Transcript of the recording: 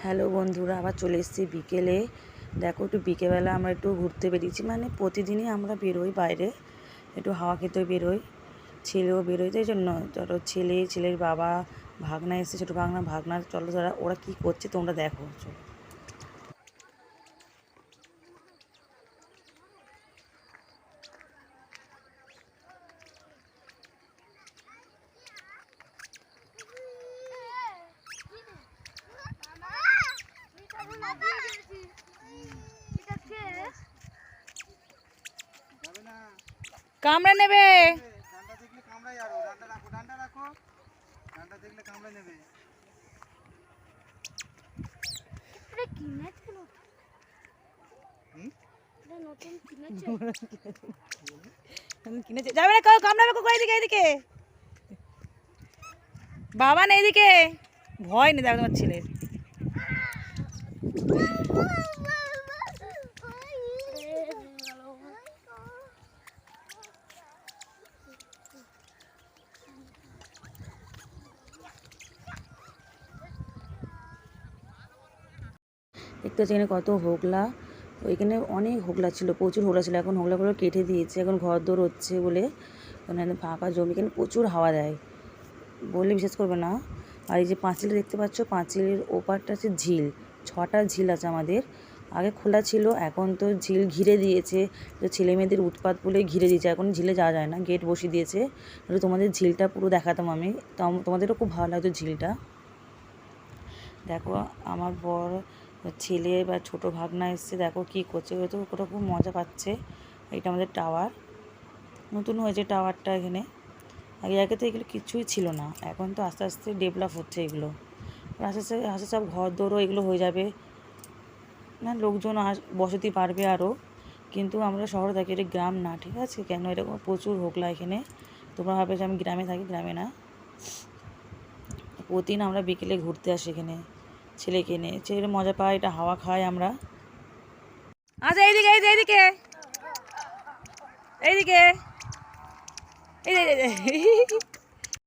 Hello বন্ধুরা, আবার চলে এসেছি বিকেলে। দেখো, একটু বিকেলবেলা আমরা একটু ঘুরতে বেরিয়েছি। মানে প্রতিদিনই আমরা বেরোই বাইরে, একটু হাওয়া খেতে বেরোই, ছেলেও বেরোয়। তো এই জন্য ধরো ছেলের বাবা, ভাগনা এসেছে, ছোটো ভাগনা চলো ওরা কী করছে তোমরা দেখো, চলো। কামড়া নেবে, যাবে না, কামড়াবে। এদিকে এদিকে বাবা না, এদিকে ভয় নেই। দেখো তোমার ছেলের দেখতে হচ্ছে এখানে কত হোগলা। ওইখানে অনেক হোগলা ছিল, প্রচুর হোগলা ছিল। এখন হোগলাগুলো কেটে দিয়েছে, এখন ঘর দৌড় হচ্ছে বলে। মানে ফাঁকা জমি, এখানে প্রচুর হাওয়া দেয় বলে বিশেষ করবে না। আর এই যে পাঁচিলটা দেখতে পাচ্ছ, পাঁচিলের ওপারটা হচ্ছে ঝিল। 6টা ঝিল আছে আমাদের। আগে খোলা ছিল, এখন তো ঝিল ঘিরে দিয়েছে। তো ছেলে মেয়েদের উৎপাত বলে ঘিরে দিয়েছে, এখন ঝিলে যাওয়া যায় না, গেট বসিয়ে দিয়েছে। তোমাদের ঝিলটা পুরো দেখাতাম আমি, তোমাদেরও খুব ভালো লাগতো ঝিলটা। দেখো আমার বর ছেলে বা ছোটো ভাগনা এসছে, দেখো কী করছে। হয়তো ওটা খুব মজা পাচ্ছে। এটা আমাদের টাওয়ার, নতুন হয়েছে টাওয়ারটা এখানে। আগে তো এগুলো কিছুই ছিল না, এখন তো আস্তে আস্তে ডেভেলপ হচ্ছে এগুলো। আস্তে আস্তে আস্তে সব ঘর দৌড়ও এগুলো হয়ে যাবে না, লোকজন বসতি পারবে আরও। কিন্তু আমরা শহরে থাকি, এটা গ্রাম না, ঠিক আছে? কেন এরকম প্রচুর হোগলা এখানে। তোমরা ভাবে যে আমি গ্রামে থাকি, গ্রামে না। প্রতিদিন আমরা বিকেলে ঘুরতে আসি এখানে, ছেলেকে নিয়ে। ছেলে মজা পায়, এটা হাওয়া খাই আমরা। আচ্ছা এইদিকে এইদিকে এইদিকে এই